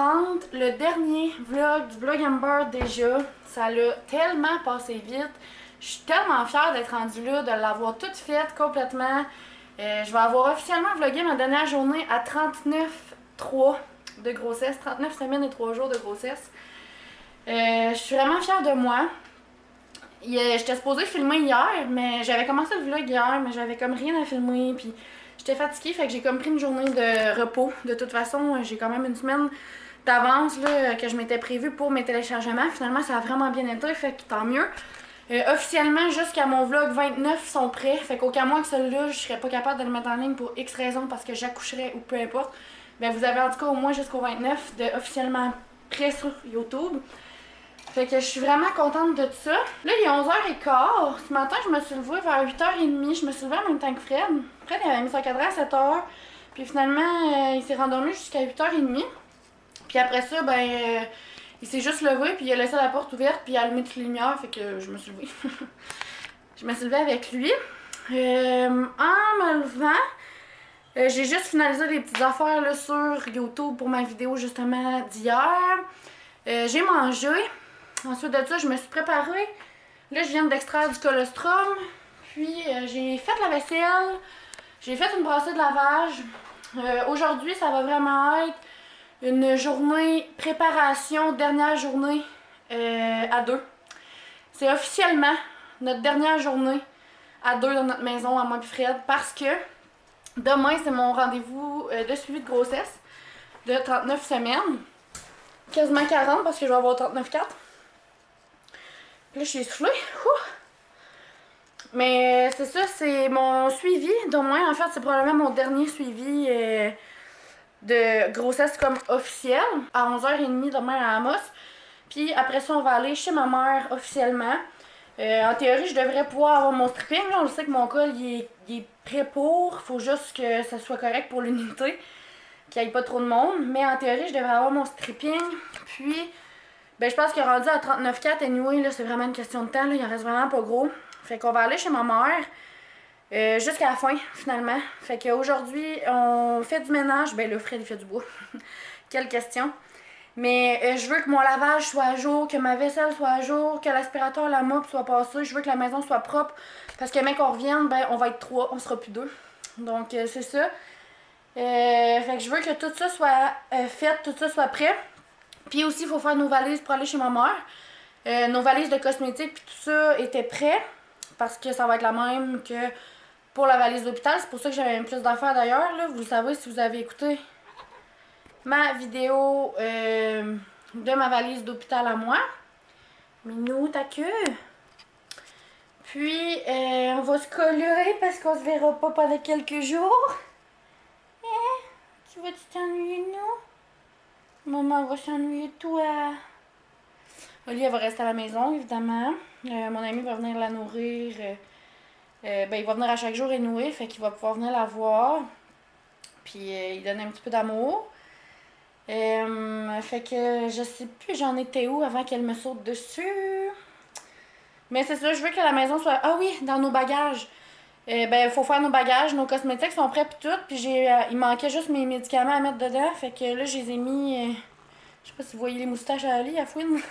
contente. Le dernier vlog du Vloghamber déjà, ça l'a tellement passé vite. Je suis tellement fière d'être rendue là, de l'avoir toute faite complètement. Je vais avoir officiellement vlogué ma dernière journée à 39,3 de grossesse, 39 semaines et 3 jours de grossesse. Je suis vraiment fière de moi. J'étais supposée filmer hier, mais j'avais commencé le vlog hier, mais j'avais comme rien à filmer, puis j'étais fatiguée, fait que j'ai comme pris une journée de repos. De toute façon, j'ai quand même une semaine d'avance là, que je m'étais prévue pour mes téléchargements. Finalement, ça a vraiment bien été, fait que tant mieux. Officiellement, jusqu'à mon vlog 29 sont prêts, fait qu'aucun mois que celui-là, je serais pas capable de le mettre en ligne pour X raisons parce que j'accoucherais ou peu importe. Ben, vous avez en tout cas au moins jusqu'au 29 de officiellement prêt sur YouTube. Fait que je suis vraiment contente de ça. Là, il est 11h15. Ce matin, je me suis levée vers 8h30. Je me suis levée en même temps que Fred. Fred, il avait mis son cadran à 7h. Puis finalement, il s'est rendormi jusqu'à 8h30. Puis après ça, il s'est juste levé, puis il a laissé la porte ouverte, puis il a allumé toutes les lumières. Fait que je me suis levée. Je me suis levée avec lui. En me levant, j'ai juste finalisé des petites affaires là, sur YouTube pour ma vidéo justement d'hier. J'ai mangé. Ensuite de ça, je me suis préparée. Là, je viens d'extraire du colostrum. Puis, j'ai fait la vaisselle. J'ai fait une brassée de lavage. Aujourd'hui, ça va vraiment être une journée préparation, dernière journée à deux. C'est officiellement notre dernière journée à deux dans notre maison, à moi et Fred, parce que demain, c'est mon rendez-vous de suivi de grossesse de 39 semaines. Quasiment 40 parce que je vais avoir 39,4. Là, je suis essoufflée. Mais c'est ça, c'est mon suivi. Demain, en fait, c'est probablement mon dernier suivi de grossesse comme officiel. À 11h30 demain à Amos. Puis après ça, on va aller chez ma mère officiellement. En théorie, je devrais pouvoir avoir mon stripping. Là, on le sait que mon col, il est prêt pour. Faut juste que ça soit correct pour l'unité. Qu'il n'y ait pas trop de monde. Mais en théorie, je devrais avoir mon stripping. Puis... je pense qu'il est rendu à 39,4 anyway, là, c'est vraiment une question de temps, là, il en reste vraiment pas gros. Fait qu'on va aller chez ma mère jusqu'à la fin, finalement. Fait qu'aujourd'hui, on fait du ménage. Ben là, Fred, il fait du bois. Quelle question. Mais je veux que mon lavage soit à jour, que ma vaisselle soit à jour, que l'aspirateur, la mop soit passé. Je veux que la maison soit propre. Parce que même qu'on revienne, on va être trois, on sera plus deux. Donc, c'est ça. Fait que je veux que tout ça soit fait, tout ça soit prêt. Puis aussi, il faut faire nos valises pour aller chez ma mère. Nos valises de cosmétiques puis tout ça étaient prêts. Parce que ça va être la même que pour la valise d'hôpital. C'est pour ça que j'avais plus d'affaires d'ailleurs. Vous le savez si vous avez écouté ma vidéo de ma valise d'hôpital à moi. Minou, ta queue. Puis, on va se colorer parce qu'on se verra pas pendant quelques jours. Tu vas-tu t'ennuyer de nous? Maman va s'ennuyer de toi. Oli, elle va rester à la maison, évidemment. Mon ami va venir la nourrir. Il va venir à chaque jour et nourrir, fait qu'il va pouvoir venir la voir. Puis il donne un petit peu d'amour. Fait que je sais plus j'en étais où avant qu'elle me saute dessus. Mais c'est ça, je veux que la maison soit... Ah oui, dans nos bagages. Il faut faire nos bagages, nos cosmétiques sont prêts puis tout. Puis il manquait juste mes médicaments à mettre dedans. Fait que là, je les ai mis... je sais pas si vous voyez les moustaches à Ali, à fouine.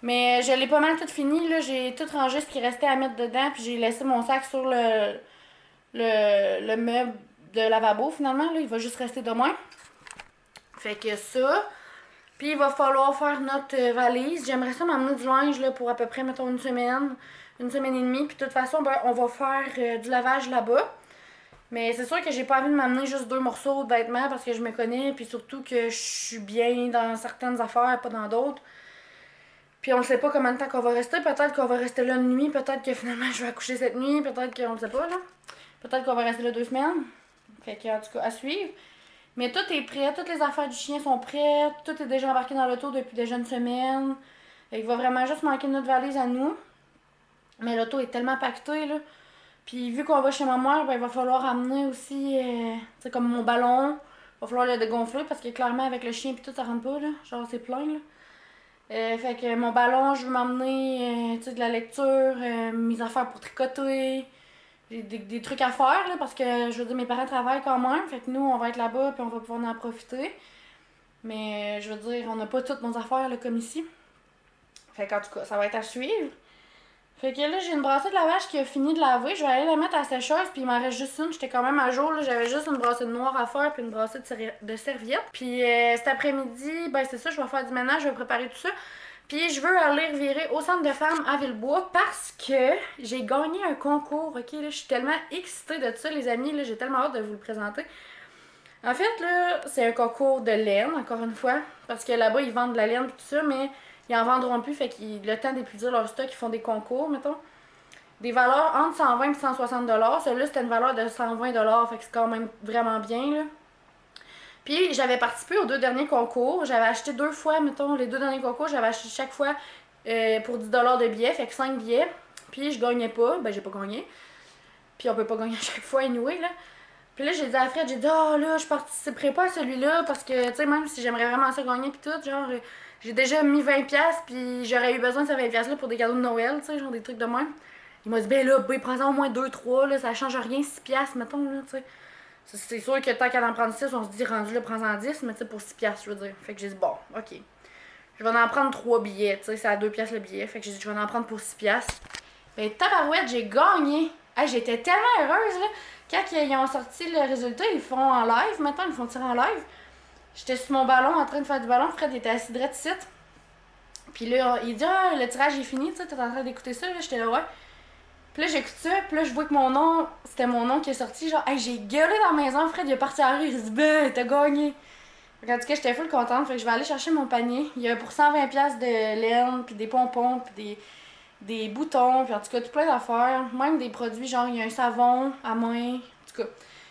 Mais je l'ai pas mal tout fini, là. J'ai tout rangé ce qui restait à mettre dedans, puis j'ai laissé mon sac sur le meuble de lavabo, finalement, là. Il va juste rester de moins. Fait que ça. Puis il va falloir faire notre valise. J'aimerais ça m'emmener du linge, là, pour à peu près, mettons, une semaine et demie. Puis de toute façon, on va faire du lavage là-bas. Mais c'est sûr que j'ai pas envie de m'amener juste 2 morceaux de vêtements parce que je me connais, puis surtout que je suis bien dans certaines affaires, pas dans d'autres. Puis on ne sait pas combien de temps qu'on va rester. Peut-être qu'on va rester là une nuit. Peut-être que finalement je vais accoucher cette nuit. Peut-être qu'on ne sait pas, là. Peut-être qu'on va rester là 2 semaines. Fait que, en tout cas, à suivre. Mais tout est prêt. Toutes les affaires du chien sont prêtes. Tout est déjà embarqué dans l'auto depuis déjà une semaine. Il va vraiment juste manquer notre valise à nous. Mais l'auto est tellement pactée, là. Puis vu qu'on va chez ma mère, il va falloir amener aussi, tu sais, comme mon ballon. Il va falloir le dégonfler parce que clairement, avec le chien et tout, ça rentre pas, là. Genre, c'est plein, là. Fait que mon ballon, je veux m'emmener de la lecture, mes affaires pour tricoter, des trucs à faire là, parce que je veux dire mes parents travaillent quand même, fait que nous on va être là-bas puis on va pouvoir en profiter. Mais je veux dire, on n'a pas toutes nos affaires là, comme ici. Fait qu'en tout cas, ça va être à suivre. Fait que là, j'ai une brassée de lavage qui a fini de laver. Je vais aller la mettre à la sécheuse, puis il m'en reste juste une. J'étais quand même à jour, là. J'avais juste une brassée de noir à faire, puis une brassée de serviettes. Puis cet après-midi, ben c'est ça, je vais faire du ménage, je vais préparer tout ça. Puis je veux aller revirer au centre de femmes à Villebois parce que j'ai gagné un concours, ok? Là, je suis tellement excitée de ça, les amis, là, j'ai tellement hâte de vous le présenter. En fait, là, c'est un concours de laine, encore une fois, parce que là-bas, ils vendent de la laine et tout ça, mais ils en vendront plus, fait qu'ils, le temps d'épuiser leur stock, ils font des concours, mettons. Des valeurs entre 120 et 160 $. Celui-là, c'était une valeur de 120 $, fait que c'est quand même vraiment bien, là. Puis, j'avais participé aux 2 derniers concours. J'avais acheté 2 fois, mettons, les 2 derniers concours, j'avais acheté chaque fois pour 10 $ de billets, fait que 5 billets. Puis, je gagnais pas, ben j'ai pas gagné. Puis, on peut pas gagner à chaque fois, anyway, là. Puis là, j'ai dit à Fred, j'ai dit, oh là, je participerai pas à celui-là parce que, tu sais, même si j'aimerais vraiment ça gagner, puis tout, genre, j'ai déjà mis 20$, puis j'aurais eu besoin de ces 20$ là pour des cadeaux de Noël, tu sais, genre des trucs de même. Il m'a dit, ben là, ben, prends-en au moins 2-3, là, ça change rien, 6$, mettons, là, tu sais. C'est sûr que tant qu'à en prendre 6, on se dit, rendu là, prends-en 10, mais tu sais, pour 6$, je veux dire. Fait que j'ai dit, bon, ok. Je vais en prendre 3 billets, tu sais, c'est à 2$ le billet. Fait que j'ai dit, je vais en prendre pour 6$. Ben, tabarouette, j'ai gagné. Hey, j'étais tellement heureuse, là. Quand ils ont sorti le résultat, ils le font en live. Maintenant, ils le font tirer en live. J'étais sur mon ballon en train de faire du ballon. Fred était assis direct ici. Puis là, il dit, ah, le tirage est fini, tu sais, t'es en train d'écouter ça, là. J'étais là, ouais. Puis là, j'écoute ça, puis là, je vois que mon nom, c'était mon nom qui est sorti. Genre, hey, j'ai gueulé dans la maison, Fred, il est parti à rire. Il dit, ben, t'as gagné. En tout cas, j'étais full contente. Fait que je vais aller chercher mon panier. Il y a pour 120$ de laine, puis des pompons, puis des boutons, puis en tout cas, tout plein d'affaires. Même des produits, genre, il y a un savon à main. En tout cas.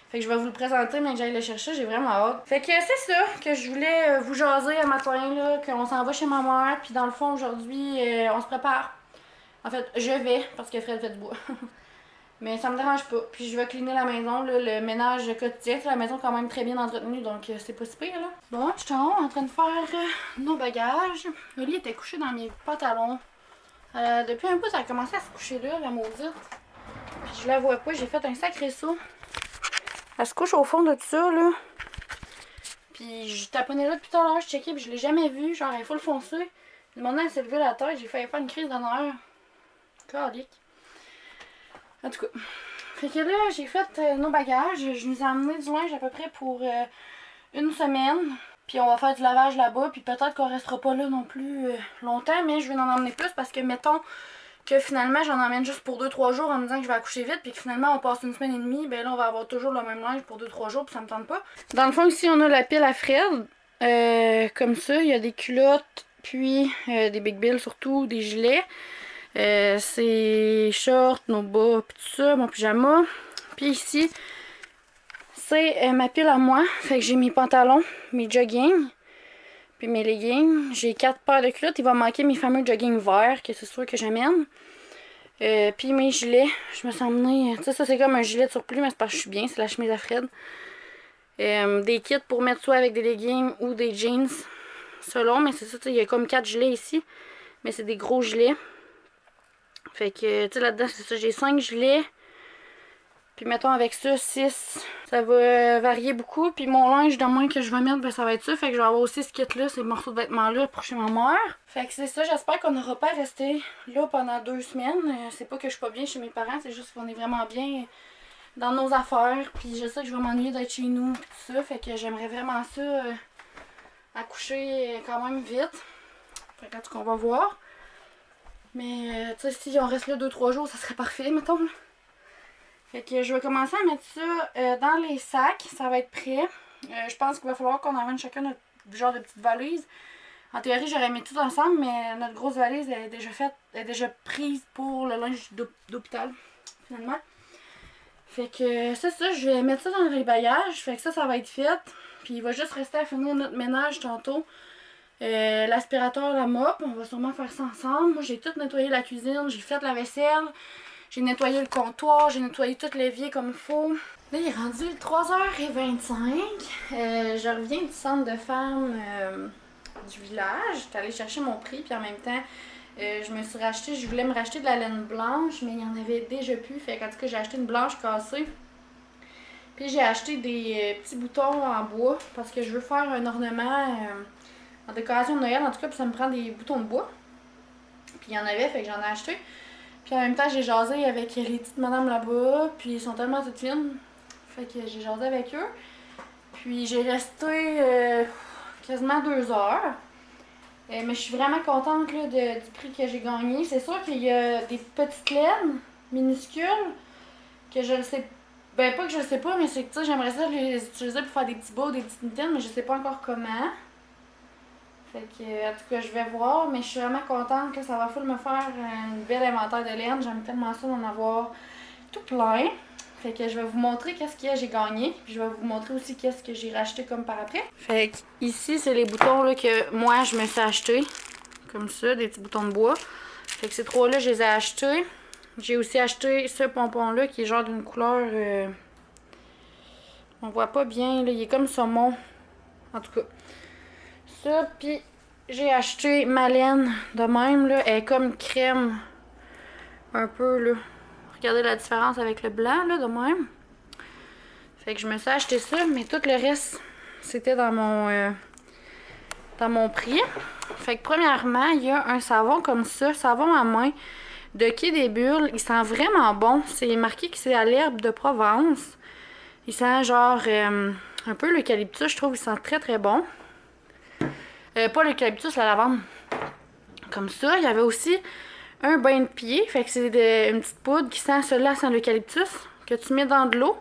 Fait que je vais vous le présenter, mais que j'aille le chercher, j'ai vraiment hâte. Fait que c'est ça que je voulais vous jaser un matin, là, qu'on s'en va chez ma mère, puis dans le fond, aujourd'hui, on se prépare. En fait, je vais, parce que Fred fait du bois. Mais ça me dérange pas. Puis je vais cleaner la maison, là, le ménage quotidien. La maison est quand même très bien entretenue, donc c'est pas si pire, là. Bon, je suis en train de faire nos bagages. Oli était couché dans mes pantalons. Depuis un bout, ça a commencé à se coucher là, la maudite. Puis je la vois pas, j'ai fait un sacré saut. Elle se couche au fond de tout ça, là. Puis je taponnais là depuis tout à l'heure, je checkais, puis je l'ai jamais vue. Genre, elle est full foncée. Le moment où elle s'est levée la tête, j'ai failli faire une crise d'honneur. Calique. En tout cas. Fait que là, j'ai fait nos bagages. Je nous ai amené du linge à peu près pour une semaine. Puis on va faire du lavage là-bas. Puis peut-être qu'on restera pas là non plus longtemps. Mais je vais en emmener plus parce que, mettons, que finalement, j'en emmène juste pour 2-3 jours en me disant que je vais accoucher vite. Puis que finalement, on passe une semaine et demie. Ben là, on va avoir toujours le même linge pour 2-3 jours. Puis ça me tente pas. Dans le fond, ici, on a la pile à Fred. Comme ça, il y a des culottes. Puis des Big Bill surtout, des gilets. Ses shorts, nos bas, pis tout ça, mon pyjama. Puis ici, c'est ma pile à moi. Fait que j'ai mes pantalons, mes joggings, puis mes leggings. J'ai 4 paires de culottes. Il va manquer mes fameux joggings verts, que c'est sûr que j'amène. Puis mes gilets. Je me suis emmenée. Tu sais, ça c'est comme un gilet de surplus, mais c'est parce que je suis bien. C'est la chemise à Fred. Des kits pour mettre soit avec des leggings ou des jeans. Selon, mais c'est ça, il y a comme 4 gilets ici. Mais c'est des gros gilets. Fait que, tu sais, là-dedans, c'est ça, j'ai 5 gilets. Puis mettons avec ça, 6. Ça va varier beaucoup. Puis mon linge de moins que je vais mettre, ben ça va être ça. Fait que je vais avoir aussi ce kit-là, ces morceaux de vêtements-là pour chez ma mère. Fait que c'est ça, j'espère qu'on n'aura pas à rester là pendant 2 semaines. C'est pas que je suis pas bien chez mes parents, c'est juste qu'on est vraiment bien dans nos affaires. Puis je sais que je vais m'ennuyer d'être chez nous, pis tout ça. Fait que j'aimerais vraiment ça accoucher quand même vite. Fait que en tout cas, on va voir. Mais, tu sais, si on reste là 2-3 jours, ça serait parfait, mettons. Fait que je vais commencer à mettre ça dans les sacs. Ça va être prêt. Je pense qu'il va falloir qu'on amène chacun notre genre de petite valise. En théorie, j'aurais mis tout ensemble, mais notre grosse valise elle est déjà faite, elle est déjà prise pour le linge d'hôpital, finalement. Fait que c'est ça, je vais mettre ça dans les bagages. Fait que ça va être fait. Puis il va juste rester à finir notre ménage tantôt. L'aspirateur, la mop, on va sûrement faire ça ensemble. Moi, j'ai tout nettoyé la cuisine, j'ai fait la vaisselle, j'ai nettoyé le comptoir, j'ai nettoyé tout l'évier comme il faut. Là, il est rendu 3h25. Je reviens du centre de femmes du village. J'étais allée chercher mon prix, puis en même temps, je voulais me racheter de la laine blanche, mais il y en avait déjà plus. Fait qu'en tout cas, j'ai acheté une blanche cassée. Puis j'ai acheté des petits boutons en bois parce que je veux faire un ornement en décoration de Noël en tout cas, puis ça me prend des boutons de bois. Puis il y en avait, fait que j'en ai acheté. Puis en même temps, j'ai jasé avec les petites madames là-bas, puis ils sont tellement toutes fines. Fait que j'ai jasé avec eux. Puis j'ai resté quasiment 2 heures. Mais je suis vraiment contente là, du prix que j'ai gagné. C'est sûr qu'il y a des petites laines minuscules que je le sais. Ben, pas que je le sais pas, mais c'est que tu sais, j'aimerais ça les utiliser pour faire des petits beaux, des petites mitaines, mais je sais pas encore comment. Fait que, en tout cas, je vais voir, mais je suis vraiment contente que ça va full me faire une belle inventaire de laine. J'aime tellement ça d'en avoir tout plein. Fait que je vais vous montrer qu'est-ce que j'ai gagné. Puis je vais vous montrer aussi qu'est-ce que j'ai racheté comme par après. Fait que ici, c'est les boutons là, que moi, je me suis acheté. Comme ça, des petits boutons de bois. Fait que ces trois-là, je les ai achetés. J'ai aussi acheté ce pompon-là qui est genre d'une couleur... on voit pas bien, là. Il est comme saumon. En tout cas. Ça, puis j'ai acheté ma laine de même, là. Elle est comme crème. Un peu, là. Regardez la différence avec le blanc, là, de même. Fait que je me suis acheté ça, mais tout le reste, c'était dans mon prix. Fait que premièrement, il y a un savon comme ça, savon à main de Quai des Bulles. Il sent vraiment bon. C'est marqué que c'est à l'herbe de Provence. Il sent genre un peu l'eucalyptus, je trouve. Il sent très très bon. Pas l'eucalyptus, la lavande. Comme ça. Il y avait aussi un bain de pied. Fait que c'est une petite poudre qui sent, celle-là sent l'eucalyptus, que tu mets dans de l'eau.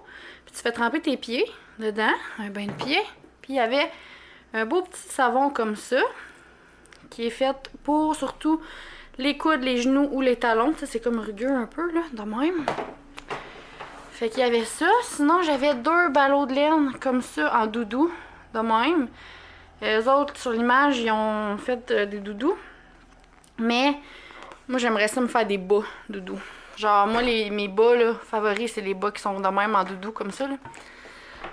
Puis tu fais tremper tes pieds dedans. Un bain de pied. Puis il y avait un beau petit savon comme ça, qui est fait pour surtout les coudes, les genoux ou les talons. Ça, c'est comme rugueux un peu, là, de même. Fait qu'il y avait ça. Sinon, j'avais 2 ballots de laine comme ça en doudou, de même. Les autres, sur l'image, ils ont fait des doudous. Mais moi, j'aimerais ça me faire des bas doudou. Genre, moi, mes bas là, favoris, c'est les bas qui sont de même en doudou, comme ça. Là.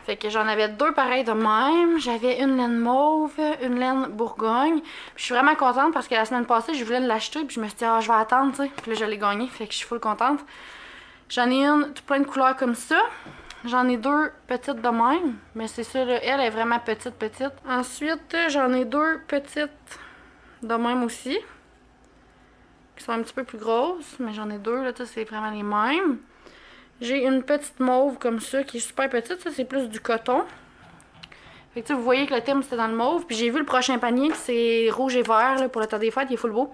Fait que j'en avais 2 pareils de même. J'avais une laine mauve, une laine bourgogne. Puis je suis vraiment contente parce que la semaine passée, je voulais l'acheter. Puis je me suis dit, ah, je vais attendre, tu sais. Puis là, je l'ai gagné. Fait que je suis full contente. J'en ai une tout plein de couleurs comme ça. J'en ai 2 petites de même. Mais c'est ça, là, elle est vraiment petite. Ensuite, j'en ai 2 petites de même aussi. Qui sont un petit peu plus grosses. Mais j'en ai 2, là, c'est vraiment les mêmes. J'ai une petite mauve comme ça qui est super petite. Ça, c'est plus du coton. Fait que vous voyez que le thème, c'était dans le mauve. Puis j'ai vu le prochain panier, que c'est rouge et vert là, pour le temps des fêtes. Il est full beau.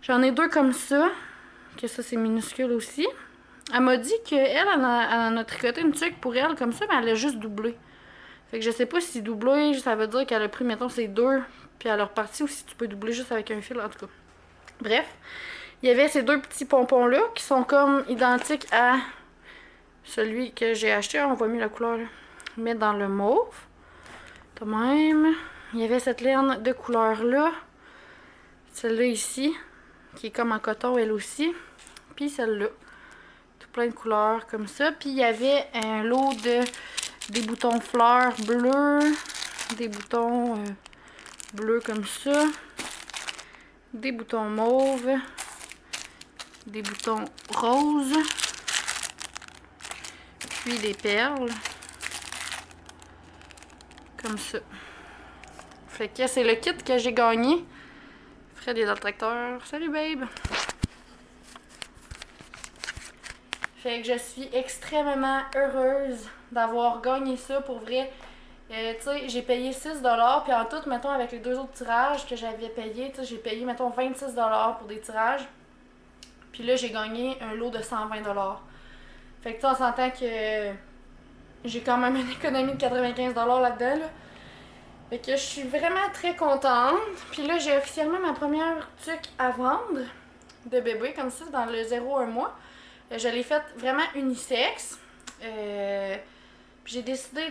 J'en ai 2 comme ça. Que ça, c'est minuscule aussi. Elle m'a dit qu'elle en a tricoté une tuque pour elle comme ça, mais elle a juste doublé. Fait que je sais pas si doubler, ça veut dire qu'elle a pris, mettons, ces 2, puis elle a reparti, ou si tu peux doubler juste avec un fil, en tout cas. Bref, il y avait ces 2 petits pompons-là qui sont comme identiques à celui que j'ai acheté. On voit mieux la couleur, là. Mais dans le mauve. De même. Il y avait cette laine de couleur-là. Celle-là ici, qui est comme en coton, elle aussi. Puis celle-là. Plein de couleurs comme ça. Puis il y avait un lot de des boutons fleurs bleus, des boutons bleus comme ça, des boutons mauves, des boutons roses, puis des perles comme ça. Fait que c'est le kit que j'ai gagné. Fred est dans le tracteur. Salut babe! Fait que je suis extrêmement heureuse d'avoir gagné ça pour vrai. Tu sais, j'ai payé 6$, puis en tout, mettons, avec les 2 autres tirages que j'avais payé, tu sais, j'ai payé, mettons, 26$ pour des tirages. Puis là, j'ai gagné un lot de 120$. Fait que tu sais, on s'entend que j'ai quand même une économie de 95$ là-dedans, là. Fait que je suis vraiment très contente. Puis là, j'ai officiellement ma première tuque à vendre de bébé, comme ça, dans le 0-1 mois. Je l'ai faite vraiment unisexe. Puis j'ai décidé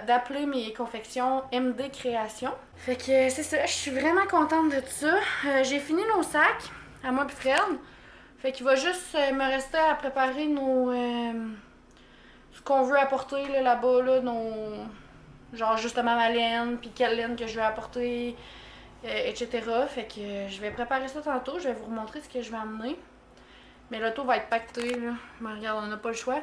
d'appeler mes confections MD Création. Fait que c'est ça, je suis vraiment contente de ça. J'ai fini nos sacs, à moi et Fred. Fait qu'il va juste me rester à préparer ce qu'on veut apporter là-bas, là, genre justement ma laine, puis quelle laine que je vais apporter, etc. Fait que je vais préparer ça tantôt, je vais vous remontrer ce que je vais amener. Mais l'auto va être pactée, là. Mais regarde, on n'a pas le choix.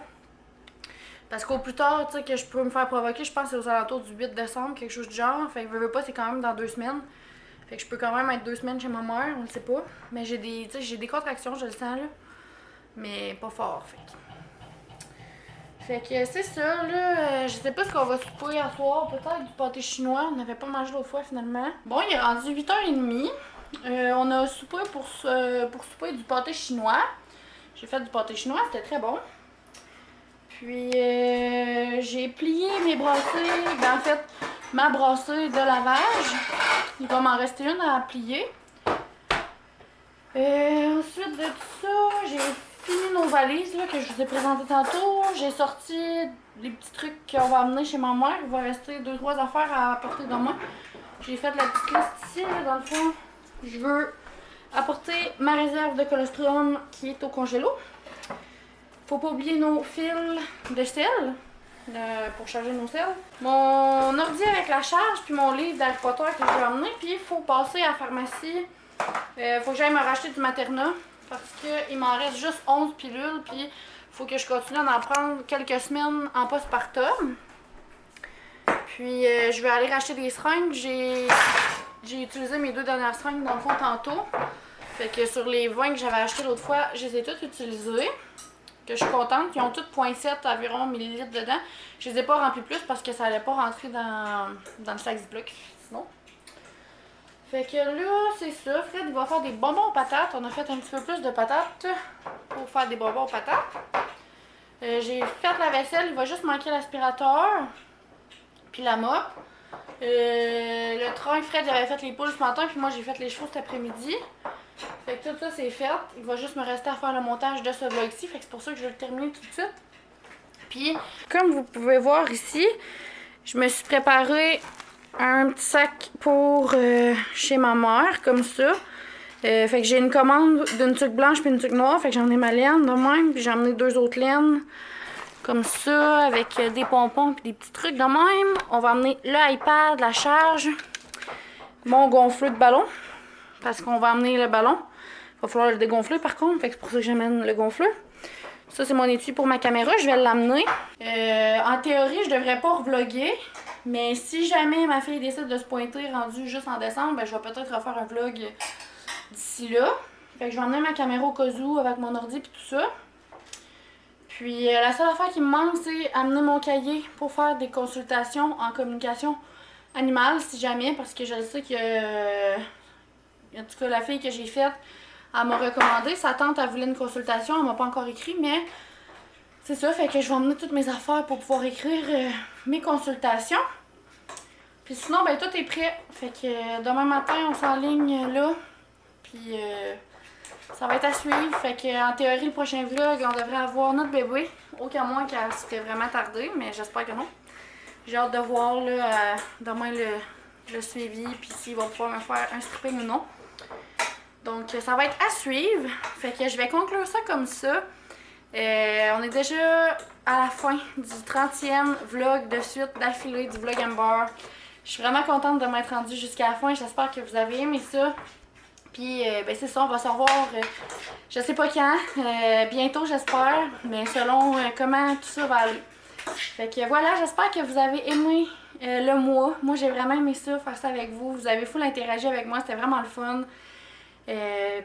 Parce qu'au plus tard, tu sais, que je peux me faire provoquer, je pense que c'est aux alentours du 8 décembre, quelque chose du genre. Fait que veux pas, c'est quand même dans 2 semaines. Fait que je peux quand même être 2 semaines chez ma mère, on le sait pas. Mais j'ai des contractions, je le sens, là. Mais pas fort, fait que c'est ça, là. Je sais pas ce qu'on va souper à soir. Peut-être du pâté chinois. On n'avait pas mangé l'autre fois, finalement. Bon, il est rendu 8h30. On a soupé pour souper du pâté chinois. J'ai fait du pâté chinois, c'était très bon. Puis, j'ai plié mes brassées. Ben, en fait, ma brassée de lavage. Il va m'en rester une à plier. Ensuite de tout ça, j'ai fini nos valises là, que je vous ai présentées tantôt. J'ai sorti des petits trucs qu'on va amener chez ma mère. Il va rester 2-3 affaires à apporter demain. J'ai fait la petite liste ici, là, dans le fond. Je veux apporter ma réserve de colostrum qui est au congélo. Faut pas oublier nos fils de sel pour charger nos sels. Mon ordi avec la charge, puis mon livre d'Harry Potter que je vais emmener. Puis il faut passer à la pharmacie. Faut que j'aille me racheter du Materna parce qu'il m'en reste juste 11 pilules. Puis faut que je continue à en prendre quelques semaines en postpartum. Puis je vais aller racheter des seringues. J'ai utilisé mes 2 dernières seringues dans le fond tantôt. Fait que sur les 20 que j'avais acheté l'autre fois, je les ai toutes utilisées. Que je suis contente. Ils ont toutes 0.7 environ millilitres dedans. Je les ai pas remplis plus parce que ça allait pas rentrer dans le sac Ziploc sinon. Fait que là, c'est ça. Fred, il va faire des bonbons aux patates. On a fait un petit peu plus de patates pour faire des bonbons aux patates. J'ai fait la vaisselle. Il va juste manquer l'aspirateur. Puis la mop. Le train, Fred, il avait fait les poules ce matin. Puis moi, j'ai fait les chevaux cet après-midi. Fait que tout ça, c'est fait. Il va juste me rester à faire le montage de ce vlog-ci. Fait que c'est pour ça que je vais le terminer tout de suite. Puis, comme vous pouvez voir ici, je me suis préparé un petit sac pour chez ma mère, comme ça. Fait que j'ai une commande d'une tuque blanche puis une tuque noire. Fait que j'en ai ma laine de même. Puis j'ai emmené 2 autres laines. Comme ça, avec des pompons puis des petits trucs de même. On va emmener le iPad, la charge, mon gonfleur de ballon. Parce qu'on va emmener le ballon. Il va falloir le dégonfler par contre. Fait que c'est pour ça que j'amène le gonfleur. Ça, c'est mon étui pour ma caméra. Je vais l'amener. En théorie, je devrais pas revlogger. Mais si jamais ma fille décide de se pointer rendu juste en décembre, ben, je vais peut-être refaire un vlog d'ici là. Fait que je vais emmener ma caméra au cas où avec mon ordi et tout ça. Puis la seule affaire qui me manque, c'est amener mon cahier pour faire des consultations en communication animale, si jamais, parce que je sais que en tout cas la fille que j'ai faite, elle m'a recommandé. Sa tante a voulu une consultation, elle m'a pas encore écrit, mais c'est ça, fait que je vais emmener toutes mes affaires pour pouvoir écrire mes consultations. Puis sinon, ben tout est prêt. Fait que demain matin, on s'enligne là. Puis ça va être à suivre. Fait que en théorie, le prochain vlog, on devrait avoir notre bébé. Aucun moins qu'elle s'était vraiment tardée, mais j'espère que non. J'ai hâte de voir là, demain le suivi, puis s'il va pouvoir me faire un stripping ou non. Donc ça va être à suivre. Fait que je vais conclure ça comme ça. On est déjà à la fin du 30e vlog de suite d'affilée du Vlogamber. Je suis vraiment contente de m'être rendue jusqu'à la fin. J'espère que vous avez aimé ça. Puis, ben c'est ça, on va se revoir, je sais pas quand, bientôt j'espère, mais selon comment tout ça va aller. Fait que voilà, j'espère que vous avez aimé le mois. Moi, j'ai vraiment aimé ça, faire ça avec vous. Vous avez full interagi avec moi, c'était vraiment le fun.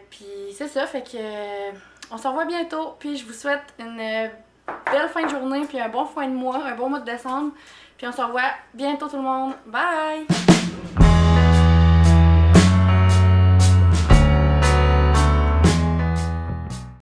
Puis c'est ça, fait que on se revoit bientôt. Puis je vous souhaite une belle fin de journée, puis un bon fin de mois, un bon mois de décembre. Puis on se revoit bientôt tout le monde. Bye!